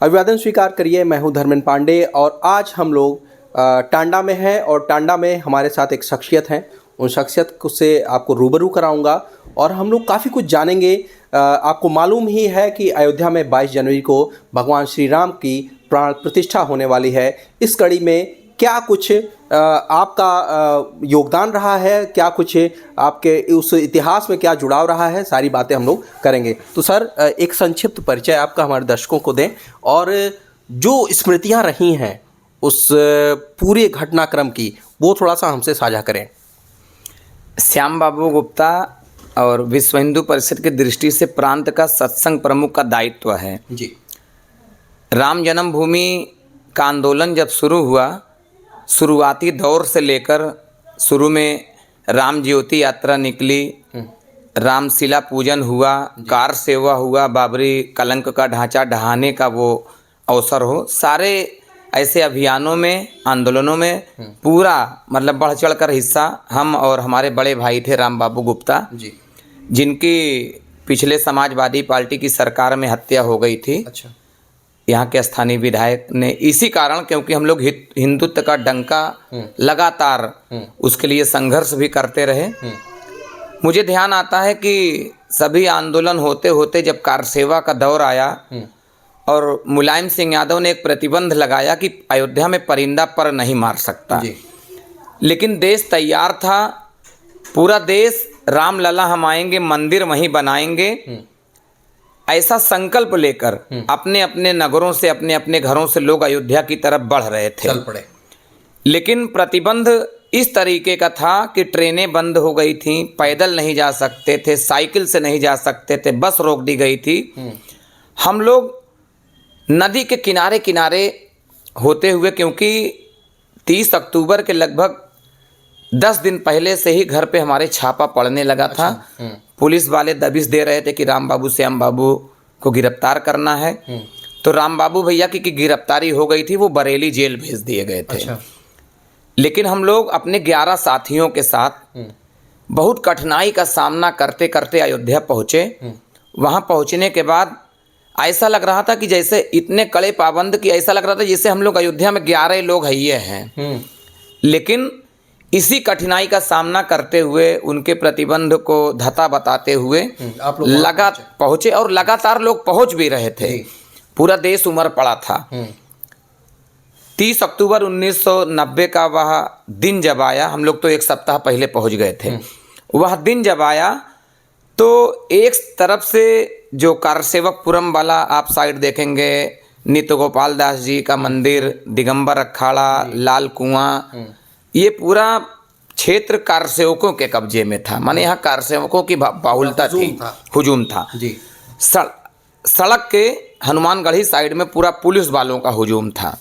अभिवादन स्वीकार करिए। मैं हूं धर्मेंद्र पांडे और आज हम लोग टांडा में हैं और टांडा में हमारे साथ एक शख्सियत हैं। उन शख्सियत से आपको रूबरू कराऊंगा और हम लोग काफ़ी कुछ जानेंगे। आपको मालूम ही है कि अयोध्या में 22 जनवरी को भगवान श्री राम की प्राण प्रतिष्ठा होने वाली है। इस कड़ी में क्या कुछ आपका योगदान रहा है, क्या कुछ आपके उस इतिहास में क्या जुड़ाव रहा है, सारी बातें हम लोग करेंगे। तो सर, एक संक्षिप्त परिचय आपका हमारे दर्शकों को दें और जो स्मृतियां रही हैं उस पूरे घटनाक्रम की वो थोड़ा सा हमसे साझा करें। श्याम बाबू गुप्ता और विश्व हिंदू परिषद की दृष्टि से प्रांत का सत्संग प्रमुख का दायित्व है जी। राम जन्मभूमि का आंदोलन जब शुरू हुआ, शुरुआती दौर से लेकर शुरू में राम ज्योति यात्रा निकली, रामशिला पूजन हुआ, कार सेवा हुआ, बाबरी कलंक का ढांचा ढहाने का वो अवसर हो, सारे ऐसे अभियानों में, आंदोलनों में पूरा मतलब बढ़ चढ़ कर हिस्सा हम और हमारे बड़े भाई थे राम बाबू गुप्ता जी, जिनकी पिछले समाजवादी पार्टी की सरकार में हत्या हो गई थी। अच्छा। यहाँ के स्थानीय विधायक ने इसी कारण, क्योंकि हम लोग हिंदुत्व का डंका लगातार उसके लिए संघर्ष भी करते रहे। मुझे ध्यान आता है कि सभी आंदोलन होते होते जब कार सेवा का दौर आया और मुलायम सिंह यादव ने एक प्रतिबंध लगाया कि अयोध्या में परिंदा पर नहीं मार सकता, लेकिन देश तैयार था। पूरा देश रामलला हम आएंगे, मंदिर वहीं बनाएंगे, ऐसा संकल्प लेकर अपने अपने नगरों से, अपने अपने घरों से लोग अयोध्या की तरफ बढ़ रहे थे। चल पड़े। लेकिन प्रतिबंध इस तरीके का था कि ट्रेनें बंद हो गई थी, पैदल नहीं जा सकते थे, साइकिल से नहीं जा सकते थे, बस रोक दी गई थी। हम लोग नदी के किनारे किनारे होते हुए, क्योंकि 30 अक्टूबर के लगभग 10 दिन पहले से ही घर पे हमारे छापा पड़ने लगा था। पुलिस वाले दबिश दे रहे थे कि राम बाबू, श्याम बाबू को गिरफ्तार करना है। तो राम बाबू भैया की गिरफ्तारी हो गई थी, वो बरेली जेल भेज दिए गए थे। अच्छा। लेकिन हम लोग अपने 11 साथियों के साथ बहुत कठिनाई का सामना करते करते अयोध्या पहुँचे। वहाँ पहुँचने के बाद ऐसा लग रहा था कि जैसे इतने कड़े पाबंद कि ऐसा लग रहा था जैसे हम लोग अयोध्या में 11 लोग ही हैं। लेकिन इसी कठिनाई का सामना करते हुए, उनके प्रतिबंध को धता बताते हुए आप लोग पहुँचे और लगातार लोग पहुँच भी रहे थे। पूरा देश उमड़ पड़ा था। 30 अक्टूबर 1990 का वह दिन जब आया, हम लोग तो एक सप्ताह पहले पहुँच गए थे। वह दिन जब आया तो एक तरफ से जो कारसेवकपुरम वाला आप साइड देखेंगे, नित्य गोपाल दास जी का मंदिर, दिगंबर अखाड़ा, लाल कुआं, ये पूरा क्षेत्र कारसेवकों के कब्जे में था। माने यहाँ कारसेवकों की बाहुलता थी, हुजूम था जी। सड़क के हनुमानगढ़ी साइड में पूरा पुलिस वालों का हुजूम था।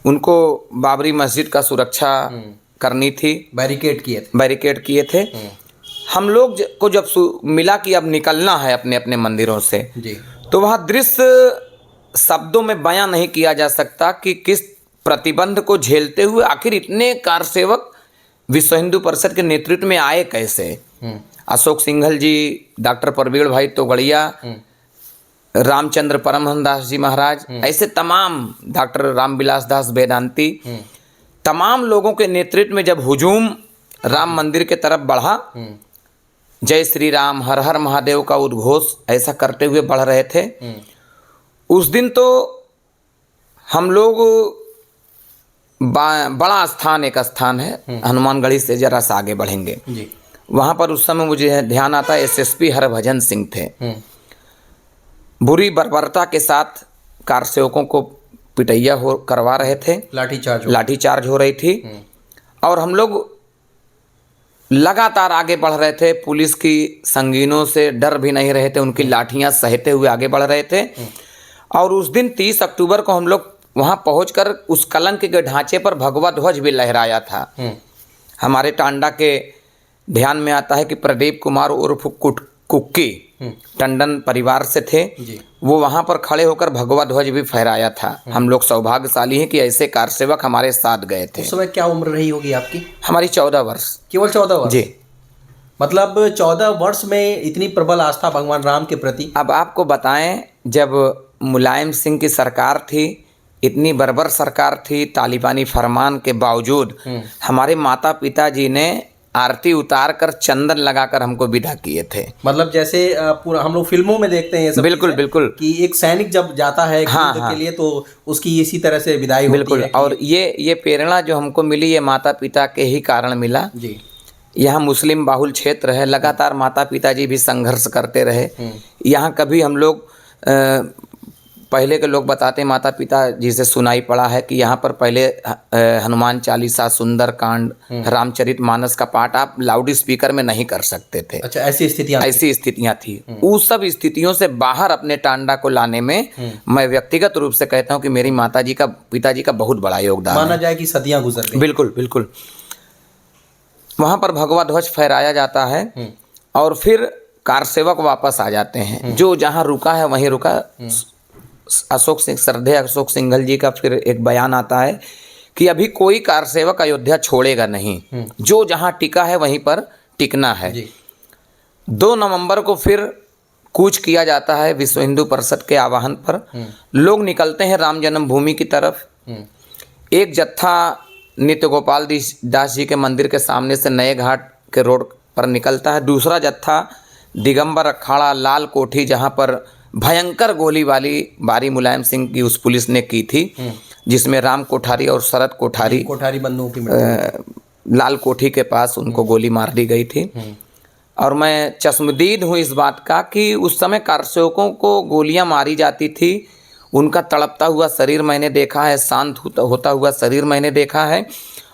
उनको बाबरी मस्जिद का सुरक्षा करनी थी, बैरिकेड किए थे। हम लोग को जब मिला कि अब निकलना है अपने अपने मंदिरों से जी, तो वह दृश्य शब्दों में बयां नहीं किया जा सकता कि किस प्रतिबंध को झेलते हुए आखिर इतने कारसेवक विश्व हिंदू परिषद के नेतृत्व में आए कैसे। अशोक सिंघल जी, डॉक्टर परवीण भाई तोगड़िया, रामचंद्र परमहंस दास जी महाराज, ऐसे तमाम, डॉक्टर रामविलास दास वेदांती, तमाम लोगों के नेतृत्व में जब हुजूम राम मंदिर के तरफ बढ़ा, जय श्री राम, हर हर महादेव का उद्घोष ऐसा करते हुए बढ़ रहे थे। उस दिन तो हम लोग बड़ा स्थान, एक स्थान है हनुमानगढ़ी से जरा सा आगे बढ़ेंगे जी। वहाँ पर उस समय मुझे ध्यान आता है एसएसपी हरभजन सिंह थे। बुरी बर्बरता के साथ कारसेवकों को पिटैया करवा रहे थे, लाठीचार्ज हो रही थी और हम लोग लगातार आगे बढ़ रहे थे। पुलिस की संगीनों से डर भी नहीं रहे थे, उनकी लाठियां सहते हुए आगे बढ़ रहे थे। और उस दिन 30 अक्टूबर को हम लोग वहां पहुंचकर उस कलंक के ढांचे पर भगवा ध्वज भी लहराया था। हमारे टांडा के ध्यान में आता है कि प्रदीप कुमार उर्फ कुक्की टंडन परिवार से थे, वो वहाँ पर खड़े होकर भगवा ध्वज भी फहराया था। हम लोग सौभाग्यशाली हैं कि ऐसे कारसेवक हमारे साथ गए थे। उस समय क्या उम्र रही होगी आपकी? हमारी 14 वर्ष। केवल 14 वर्ष? जी। मतलब 14 वर्ष में इतनी प्रबल आस्था भगवान राम के प्रति। अब आपको बताएं, जब मुलायम सिंह की सरकार थी, इतनी बर्बर सरकार थी, तालिबानी फरमान के बावजूद हमारे माता पिताजी ने आरती उतार कर चंदन लगाकर हमको विदा किए थे। मतलब जैसे पूरा हम लोग फिल्मों में देखते हैं ये सब बिल्कुल चीज़ें, बिल्कुल कि एक सैनिक जब जाता है हाँ, युद्ध हाँ। के लिए तो उसकी इसी तरह से विदाई होती बिल्कुल। है कि- और ये प्रेरणा जो हमको मिली ये माता पिता के ही कारण मिला। जी यहाँ मुस्लिम बाहुल क्षेत्र है, लगातार माता पिताजी भी संघर्ष करते रहे। यहाँ कभी हम लोग पहले के लोग बताते हैं, माता पिता जी से सुनाई पड़ा है कि यहाँ पर पहले हनुमान चालीसा, सुंदर कांड, रामचरित मानस का पाठ आप लाउड स्पीकर में नहीं कर सकते थे। अच्छा, ऐसी स्थितियाँ थी। उस सब स्थितियों से बाहर अपने टांडा को लाने में मैं व्यक्तिगत रूप से कहता हूँ कि मेरी पिताजी का बहुत बड़ा योगदान माना है। जाए कि सदियाँ गुजर गई। बिल्कुल बिल्कुल। वहाँ पर भगवा ध्वज फहराया जाता है और फिर कार सेवक वापस आ जाते हैं। जो जहाँ रुका है वहीं रुका। श्रद्धेय अशोक सिंघल जी का फिर एक बयान आता है कि अभी कोई कार सेवक अयोध्या छोड़ेगा नहीं, जो जहाँ टिका है वहीं पर टिकना है। 2 नवंबर को फिर कूच किया जाता है विश्व हिंदू परिषद के आह्वान पर। लोग निकलते हैं राम जन्मभूमि की तरफ। एक जत्था नित्य गोपाल दास जी के मंदिर के सामने से नए घाट के रोड पर निकलता है। दूसरा जत्था दिगंबर अखाड़ा, लाल कोठी, जहाँ पर भयंकर गोलीबारी मुलायम सिंह की उस पुलिस ने की थी, जिसमें राम कोठारी और शरद कोठारी बंदूक की लाल कोठी के पास उनको गोली मार दी गई थी। और मैं चश्मदीद हूँ इस बात का कि उस समय कारसेवकों को गोलियां मारी जाती थी, उनका तड़पता हुआ शरीर मैंने देखा है, शांत होता हुआ शरीर मैंने देखा है।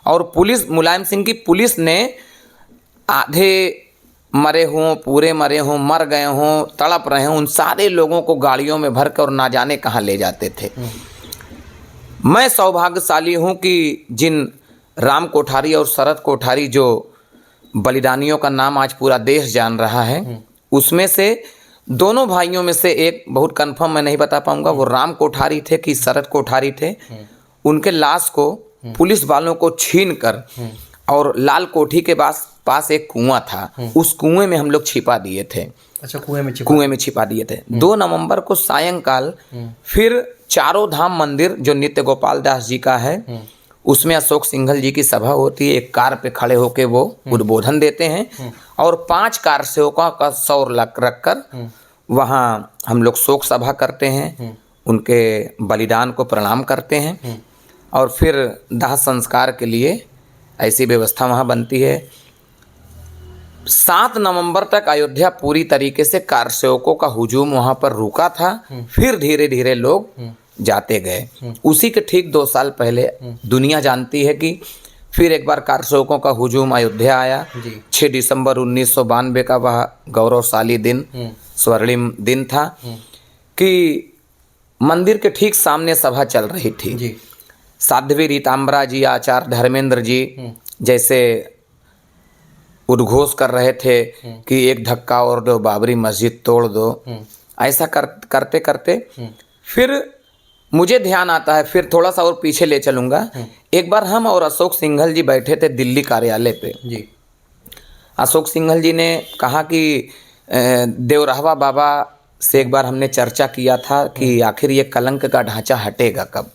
और पुलिस, मुलायम सिंह की पुलिस ने आधे मरे हों, पूरे मरे हों, मर गए हों, तड़प रहे हों, उन सारे लोगों को गाड़ियों में भर कर और ना जाने कहाँ ले जाते थे। मैं सौभाग्यशाली हूँ कि जिन राम कोठारी और शरद कोठारी जो बलिदानियों का नाम आज पूरा देश जान रहा है, उसमें से दोनों भाइयों में से एक, बहुत कंफर्म मैं नहीं बता पाऊंगा वो राम कोठारी थे कि शरद कोठारी थे, उनके लाश को पुलिस वालों को छीन कर और लाल कोठी के पास एक कुआं था, उस कुएं में हम लोग छिपा दिए थे। अच्छा, कुएं में छिपा दिए थे। 2 नवंबर को सायंकाल फिर चारों धाम मंदिर जो नित्य गोपाल दास जी का है, उसमें अशोक सिंघल जी की सभा होती है। एक कार पे खड़े होके वो उद्बोधन देते हैं और 5 कार सेवकों का सौर रख कर वहाँ हम लोग शोक सभा करते हैं, उनके बलिदान को प्रणाम करते हैं और फिर दाह संस्कार के लिए ऐसी व्यवस्था वहाँ बनती है। 7 नवंबर तक अयोध्या पूरी तरीके से कार सेवकों का हुजूम वहाँ पर रुका था, फिर धीरे धीरे लोग जाते गए। उसी के ठीक 2 साल पहले दुनिया जानती है कि फिर एक बार कार सेवकों का हुजूम अयोध्या आया। 6 दिसंबर 1992 का वह गौरवशाली दिन, स्वर्णिम दिन था कि मंदिर के ठीक सामने सभा चल रही थी। साध्वी रीतांबरा जी, आचार्य धर्मेंद्र जी जैसे उद्घोष कर रहे थे कि एक धक्का और दो, बाबरी मस्जिद तोड़ दो। ऐसा करते करते फिर मुझे ध्यान आता है, फिर थोड़ा सा और पीछे ले चलूँगा। एक बार हम और अशोक सिंघल जी बैठे थे दिल्ली कार्यालय पे। अशोक सिंघल जी ने कहा कि देवराहवा बाबा से एक बार हमने चर्चा किया था कि आखिर ये कलंक का ढांचा हटेगा कब।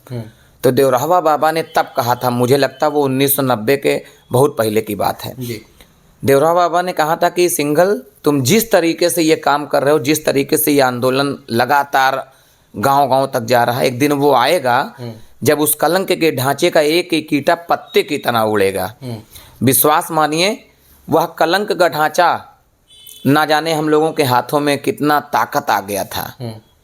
तो देवराहवा बाबा ने तब कहा था, मुझे लगता वो 1990 के बहुत पहले की बात है। देवराहवा बाबा ने कहा था कि सिंघल, तुम जिस तरीके से ये काम कर रहे हो, जिस तरीके से ये आंदोलन लगातार गांव-गांव तक जा रहा है, एक दिन वो आएगा जब उस कलंक के ढांचे का एक एक ईंटा पत्ते की तरह उड़ेगा। विश्वास मानिए, वह कलंक का ढांचा ना जाने हम लोगों के हाथों में कितना ताकत आ गया था,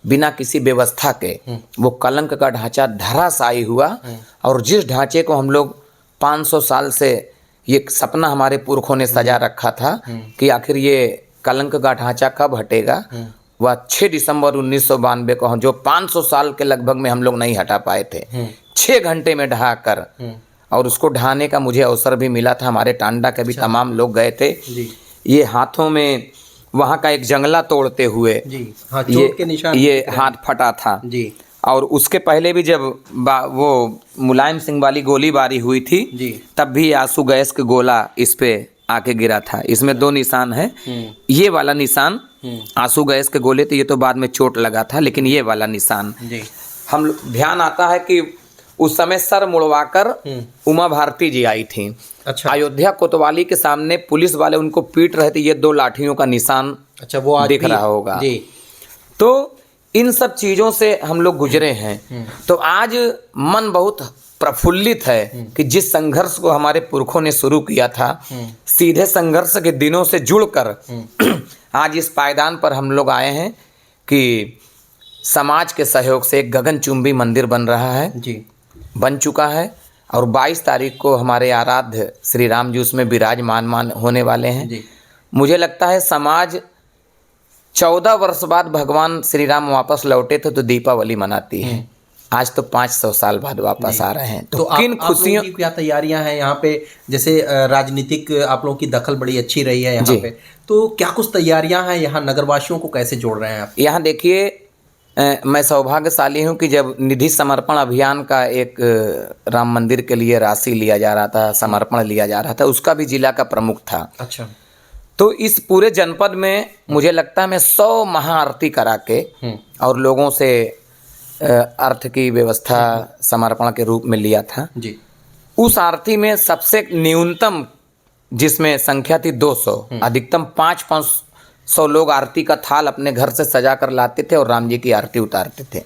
बिना किसी व्यवस्था के वो कलंक का ढांचा धराशायी हुआ। और जिस ढांचे को हम लोग 500 साल से ये सपना हमारे पुरखों ने सजा रखा था कि आखिर ये कलंक का ढांचा कब हटेगा, वह 6 दिसंबर 1992 को, जो 500 साल के लगभग में हम लोग नहीं हटा पाए थे, 6 घंटे में ढहा कर। और उसको ढहाने का मुझे अवसर भी मिला था, हमारे टांडा के भी तमाम लोग गए थे। ये हाथों में वहाँ का एक जंगला तोड़ते हुए ये हाथ फटा था। और उसके पहले भी जब वो मुलायम सिंह वाली गोलीबारी हुई थी, तब भी आंसू गैस का गोला इस पे आके गिरा था। इसमें 2 निशान है। ये वाला निशान आंसू गैस के गोले, तो ये तो बाद में चोट लगा था, लेकिन ये वाला निशान जी। हम ध्यान आता है कि उस समय सर मुड़वाकर उमा भारती जी आई थी। अच्छा। अयोध्या कोतवाली के सामने पुलिस वाले उनको पीट रहे थे, ये 2 लाठियों का निशान अच्छा, वो आज दिख भी रहा होगा जी। तो इन सब चीज़ों से हम लोग गुजरे हैं। तो आज मन बहुत प्रफुल्लित है कि जिस संघर्ष को हमारे पुरखों ने शुरू किया था, सीधे संघर्ष के दिनों से जुड़कर आज इस पायदान पर हम लोग आए हैं कि समाज के सहयोग से एक गगनचुंबी मंदिर बन रहा है जी। बन चुका है, और 22 तारीख को हमारे आराध्य श्री राम जी उसमें विराजमान होने वाले हैं जी। मुझे लगता है समाज 14 वर्ष बाद भगवान श्री राम वापस लौटे थे तो दीपावली मनाती है। आज तो 500 साल बाद वापस आ रहे हैं, तो किन खुशियों की क्या तैयारियां हैं यहाँ पे? जैसे राजनीतिक आप लोगों की दखल बड़ी अच्छी रही है यहाँ पे, तो क्या कुछ तैयारियां हैं यहाँ? नगरवासियों को कैसे जोड़ रहे हैं आप? यहाँ देखिए, मैं सौभाग्यशाली हूँ कि जब निधि समर्पण अभियान का एक राम मंदिर के लिए राशि लिया जा रहा था, समर्पण लिया जा रहा था, उसका भी जिला का प्रमुख था। अच्छा। तो इस पूरे जनपद में मुझे लगता है मैं 100 महाआरती करा के और लोगों से अर्थ की व्यवस्था समर्पण के रूप में लिया था जी। उस आरती में सबसे न्यूनतम जिसमें संख्या थी 200, अधिकतम 500 लोग आरती का थाल अपने घर से सजा कर लाते थे और राम जी की आरती उतारते थे।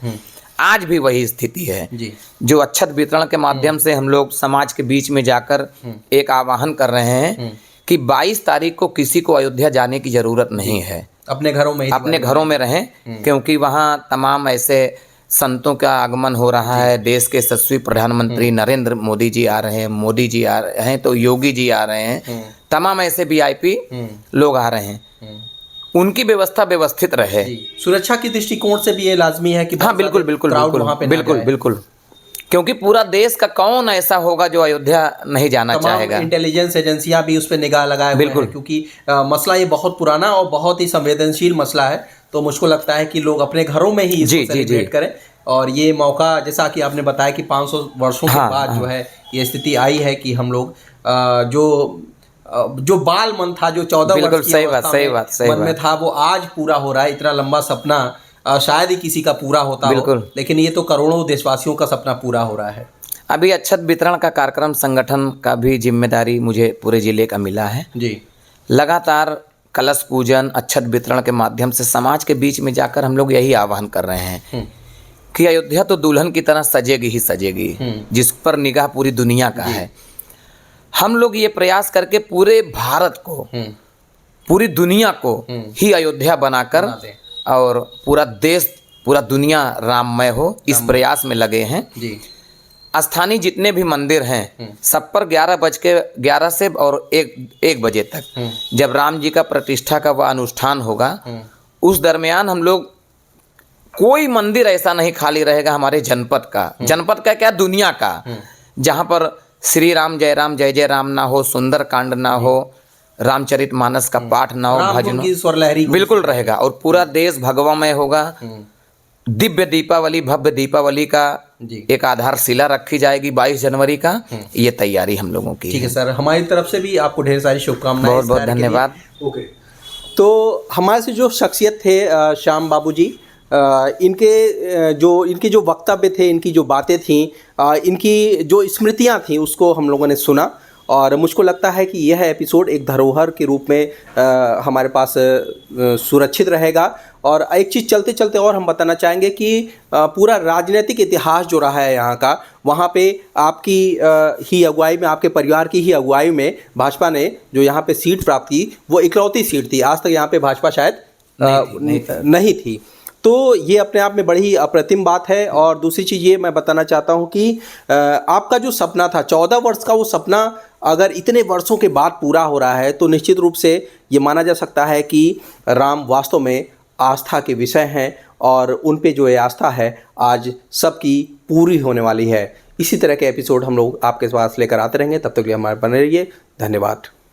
आज भी वही स्थिति है जी। जो अक्षत वितरण के माध्यम से हम लोग समाज के बीच में जाकर एक आह्वान कर रहे हैं कि 22 तारीख को किसी को अयोध्या जाने की जरूरत नहीं है, अपने घरों में अपने घरों में रहें, क्योंकि वहाँ तमाम ऐसे संतों का आगमन हो रहा है। देश के यशस्वी प्रधानमंत्री नरेंद्र मोदी जी आ रहे हैं, मोदी जी आ रहे हैं, तो योगी जी आ रहे हैं, तमाम ऐसे VIP लोग आ रहे हैं, उनकी व्यवस्था व्यवस्थित रहे। सुरक्षा की दृष्टिकोण से भी ये लाजमी है कि हाँ बिल्कुल बिल्कुल बिल्कुल बिल्कुल बिल्कुल, क्योंकि पूरा देश का कौन ऐसा होगा जो अयोध्या नहीं जाना चाहेगा। इंटेलिजेंस एजेंसियां भी उस पर निगाह लगाए हुए हैं, क्योंकि मसला ये बहुत पुराना और बहुत ही संवेदनशील मसला है। तो मुझको लगता है कि लोग अपने घरों में ही इसको सेलिब्रेट करें, और ये मौका जैसा कि आपने बताया कि 500 वर्षों के बाद जो है ये स्थिति आई है कि हम लोग जो बाल मन था, जो 14 वर्ष की अवस्था में मन में था, वो आज पूरा हो रहा है। इतना लंबा सपना शायद ही किसी का पूरा होता हो, लेकिन ये तो करोड़ों देशवासियों का सपना पूरा हो रहा है। अभी अक्षत वितरण का कार्यक्रम संगठन का भी जिम्मेदारी मुझे पूरे जिले का मिला है जी। लगातार कलश पूजन, अक्षत वितरण के माध्यम से समाज के बीच में जाकर हम लोग यही आह्वान कर रहे हैं कि अयोध्या तो दुल्हन की तरह सजेगी ही सजेगी, जिस पर निगाह पूरी दुनिया का है। हम लोग ये प्रयास करके पूरे भारत को, पूरी दुनिया को ही अयोध्या बनाकर और पूरा देश, पूरा दुनिया राममय हो, इस प्रयास में लगे हैं जी। स्थानीय जितने भी मंदिर हैं सब पर 11 से और 1 बजे तक जब राम जी का प्रतिष्ठा का वह अनुष्ठान होगा, उस दरमियान हम लोग, कोई मंदिर ऐसा नहीं खाली रहेगा हमारे जनपद का क्या, दुनिया का, जहाँ पर श्री राम जय जय राम ना हो, सुंदर कांड ना हो, रामचरितमानस का पाठ ना हो, भजन स्वर लहरी बिल्कुल रहेगा, और पूरा देश भगवामय होगा। दिव्य दीपावली, भव्य दीपावली का एक आधारशिला रखी जाएगी 22 जनवरी का। ये तैयारी हम लोगों की। ठीक है सर, हमारी तरफ से भी आपको ढेर सारी शुभकामनाएं। बहुत बहुत धन्यवाद। ओके, तो हमारे से जो शख्सियत थे श्याम बाबू जी, इनके जो वक्तव्य थे, इनकी जो बातें थीं, इनकी जो स्मृतियां थीं, उसको हम लोगों ने सुना, और मुझको लगता है कि यह एपिसोड एक धरोहर के रूप में हमारे पास सुरक्षित रहेगा। और एक चीज़ चलते चलते और हम बताना चाहेंगे कि पूरा राजनीतिक इतिहास जो रहा है यहाँ का, वहाँ पे आपकी ही अगुवाई में, आपके परिवार की ही अगुवाई में भाजपा ने जो यहाँ पे सीट प्राप्त की, वो इकलौती सीट थी। आज तक यहाँ पे भाजपा शायद नहीं थी। तो ये अपने आप में बड़ी ही अप्रतिम बात है। और दूसरी चीज़ ये मैं बताना चाहता हूँ कि आपका जो सपना था 14 वर्ष का, वो सपना अगर इतने वर्षों के बाद पूरा हो रहा है, तो निश्चित रूप से ये माना जा सकता है कि राम वास्तव में आस्था के विषय हैं, और उन पे जो ये आस्था है आज सबकी पूरी होने वाली है। इसी तरह के एपिसोड हम लोग आपके पास लेकर आते रहेंगे। तब तक के लिए हमारे बने रहिए। धन्यवाद।